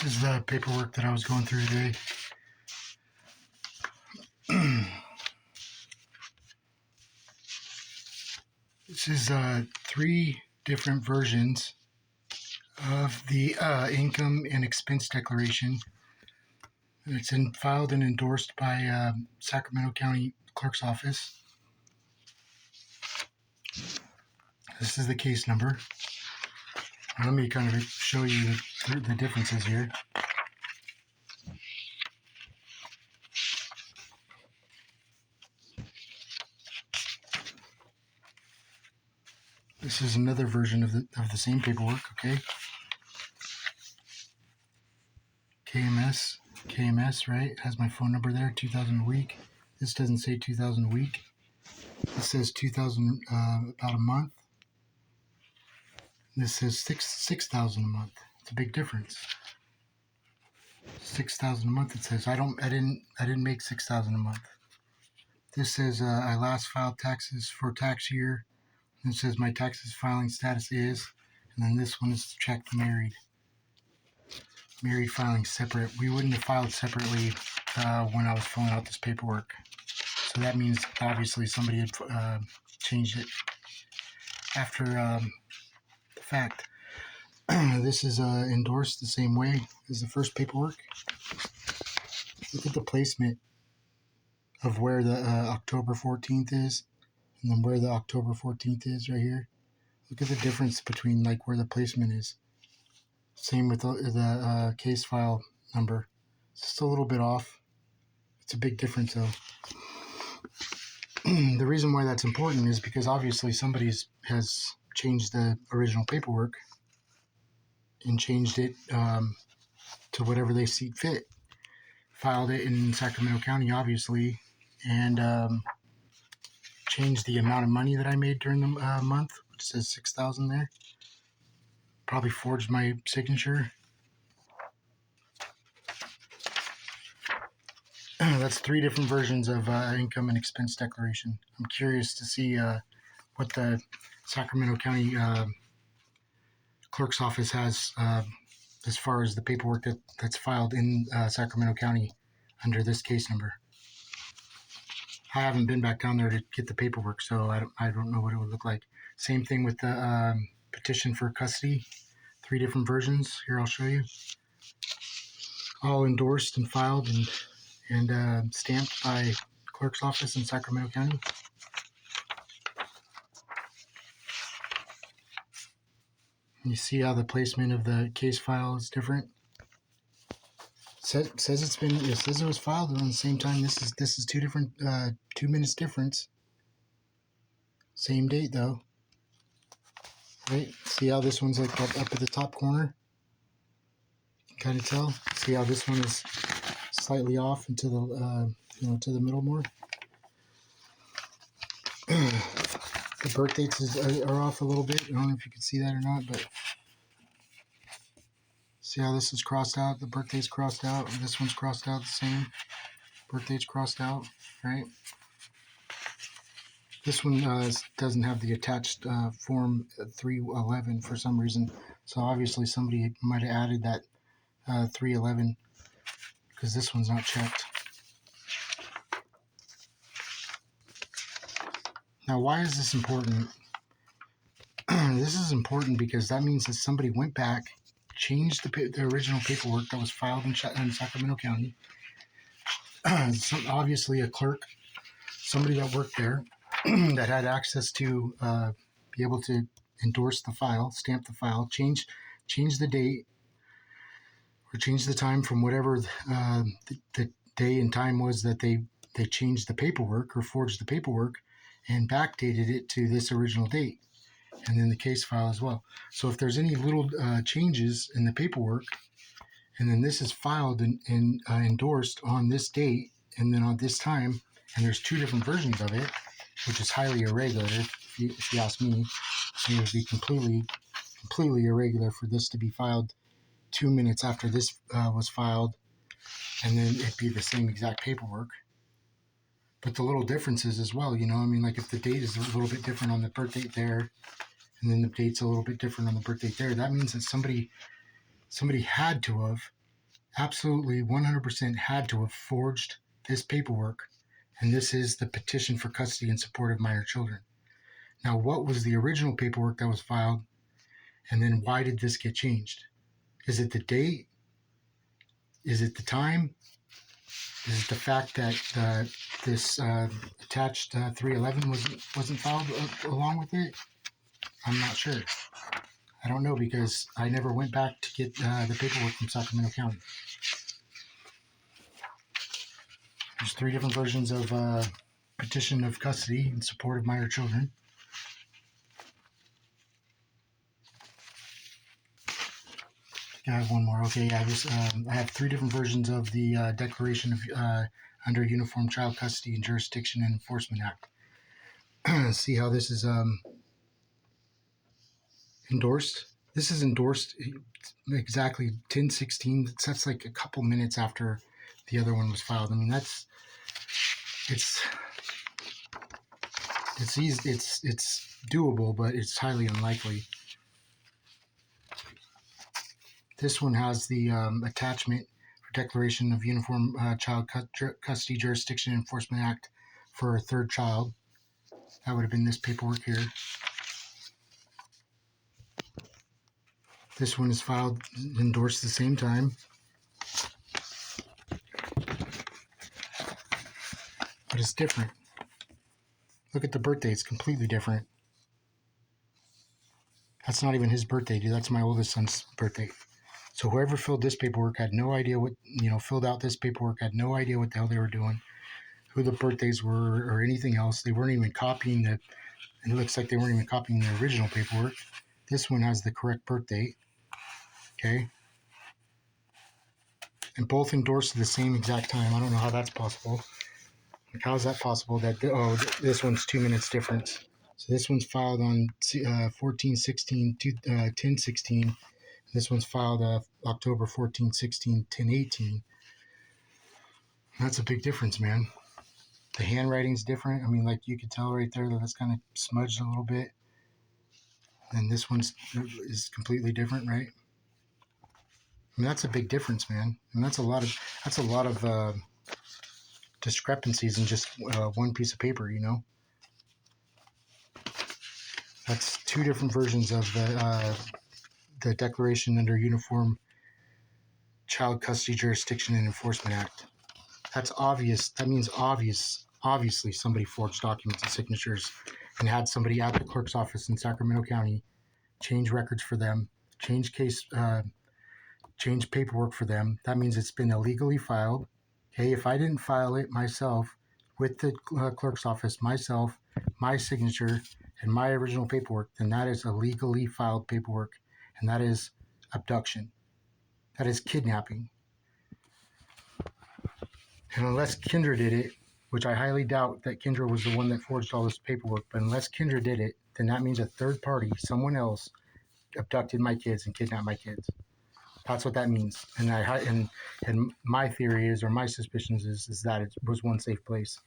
is the paperwork that I was going through today. This is 3 different versions of the income and expense declaration. It's filed and endorsed by Sacramento County Clerk's Office. This is the case number. Let me kind of show you the differences here. This is another version of the same paperwork, okay? KMS, right? It has my phone number there, 2,000 a week. This doesn't say 2,000 a week. This says 2,000 about a month. This says 6,000 a month. It's a big difference. 6,000 a month. It says I didn't make 6,000 a month. This says I last filed taxes for tax year. And it says my taxes filing status is, and then this one is checked married. Married filing separate. We wouldn't have filed separately when I was filling out this paperwork. So that means obviously somebody had changed it after the fact. This is endorsed the same way as the first paperwork. Look at the placement of where the October 14th is, and then where the October 14th is right here. Look at the difference between like where the placement is. Same with the case file number. It's just a little bit off. It's a big difference though. The reason why that's important is because obviously somebody has changed the original paperwork and changed it to whatever they see fit. Filed it in Sacramento County, obviously, and changed the amount of money that I made during the month, which says 6,000 there. Probably forged my signature. That's 3 different versions of income and expense declaration. I'm curious to see what the Sacramento County Clerk's Office has as far as the paperwork that's filed in Sacramento County under this case number. I haven't been back down there to get the paperwork, so I don't know what it would look like. Same thing with the petition for custody. 3 different versions. Here, I'll show you. All endorsed and filed and stamped by Clerk's Office in Sacramento County. You see how the placement of the case file is different. It says it was filed around the same time. This is 2 different 2 minutes difference. Same date though. Right? See how this one's like up at the top corner? You can kind of tell. See how this one is slightly off into the to the middle more. The birth dates are off a little bit. I don't know if you can see that or not, but see how this is crossed out? The birthday's crossed out. And this one's crossed out the same. Birthday's crossed out, right? This one doesn't have the attached form 311 for some reason. So obviously somebody might have added that 311 because this one's not checked. Now, why is this important? This is important because that means that somebody went back, changed the original paperwork that was filed in Sacramento County. So obviously a clerk, somebody that worked there that had access to be able to endorse the file, stamp the file, change the date, or change the time from whatever the day and time was that they changed the paperwork or forged the paperwork, and backdated it to this original date, and then the case file as well. So if there's any little changes in the paperwork, and then this is filed and endorsed on this date, and then on this time, and there's 2 different versions of it, which is highly irregular. If you ask me, it would be completely irregular for this to be filed 2 minutes after this was filed, and then it'd be the same exact paperwork. But the little differences as well, like if the date is a little bit different on the birth date there, and then the date's a little bit different on the birth date there, that means that somebody had to have absolutely 100% had to have forged this paperwork, and this is the petition for custody and support of minor children. Now, what was the original paperwork that was filed, and then why did this get changed? Is it the date? Is it the time? Is it the fact that this attached 311 wasn't filed along with it? I'm not sure. I don't know because I never went back to get the paperwork from Sacramento County. There's 3 different versions of petition of custody in support of minor children. I have one more. Okay, yeah, I have 3 different versions of the Declaration of under Uniform Child Custody and Jurisdiction and Enforcement Act. See how this is endorsed? This is endorsed exactly 10/16. That's like a couple minutes after the other one was filed. I mean, it's easy, it's doable, but it's highly unlikely. This one has the attachment for Declaration of Uniform Child Custody Jurisdiction Enforcement Act for a third child. That would have been this paperwork here. This one is filed, endorsed at the same time. But it's different. Look at the birthday, it's completely different. That's not even his birthday, dude. That's my oldest son's birthday. So whoever filled this paperwork had no idea filled out this paperwork, had no idea what the hell they were doing, who the birthdays were or anything else. They weren't even copying it looks like they weren't even copying the original paperwork. This one has the correct birth date. Okay. And both endorsed at the same exact time. I don't know how that's possible. Like, how is that possible that, this one's 2 minutes difference. So this one's filed on 14/16, 10/16. This one's filed October 14/16, 10/18. That's a big difference, man. The handwriting's different. I mean, like you could tell right there that that's kind of smudged a little bit. And this one is completely different, right? I mean, that's a big difference, man. And that's a lot of discrepancies in just one piece of paper, you know. That's 2 different versions of the Declaration under Uniform Child Custody Jurisdiction and Enforcement Act. That's obvious. That means obviously somebody forged documents and signatures and had somebody at the clerk's office in Sacramento County change records for them, change paperwork for them. That means it's been illegally filed. Okay, if I didn't file it myself with the clerk's office, myself, my signature, and my original paperwork, then that is illegally filed paperwork, and that is abduction. That is kidnapping. And unless Kendra did it, which I highly doubt that Kendra was the one that forged all this paperwork, but unless Kendra did it, then that means a third party, someone else, abducted my kids and kidnapped my kids. That's what that means. And my theory is, or my suspicions is that it was one safe place.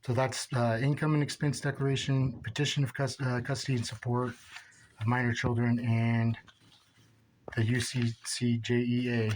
So that's income and expense declaration, petition of custody and support of minor children, and the UCCJEA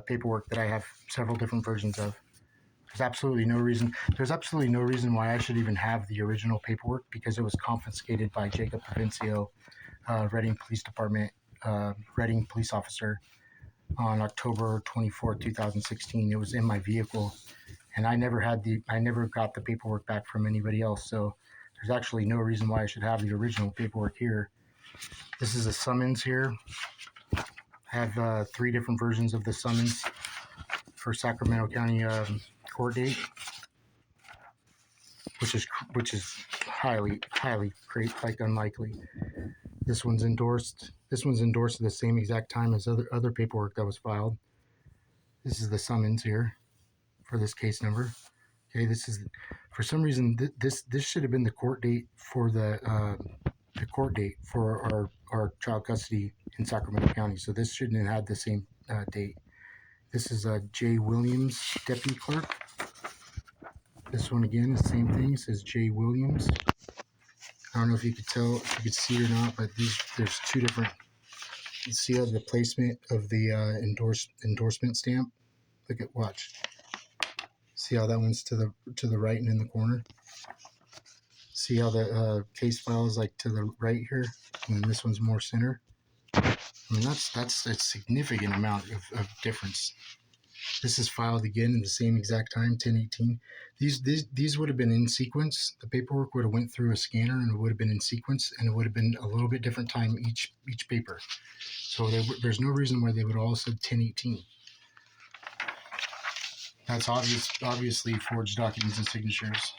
paperwork that I have several different versions of. There's absolutely no reason why I should even have the original paperwork, because it was confiscated by Jacob Provincio, Reading Police Department, Reading police officer, on October 24, 2016. It was in my vehicle, and I never got the paperwork back from anybody else. So there's actually no reason why I should have the original paperwork here. This is a summons here. I have 3 different versions of the summons for Sacramento County court date, which is highly unlikely. This one's endorsed at the same exact time as other paperwork that was filed. This is the summons here for this case number. Okay, this is, for some reason, this should have been the court date for the court date for our child custody in Sacramento County. So this shouldn't have had the same date. This is J. Williams, Deputy Clerk. This one again, the same thing. It says J. Williams. I don't know if you could tell, if you could see it or not, but there's 2 different You see how the placement of the endorsement stamp? Watch. See how that one's to the right and in the corner? See how the case file is like to the right here, and this one's more center. I mean, that's a significant amount of difference. This is filed again in the same exact time, 1018. These would have been in sequence. The paperwork would have went through a scanner and it would have been in sequence, and it would have been a little bit different time each paper. So there's no reason why they would all said 1018. That's obviously forged documents and signatures.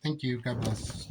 Thank you. God bless.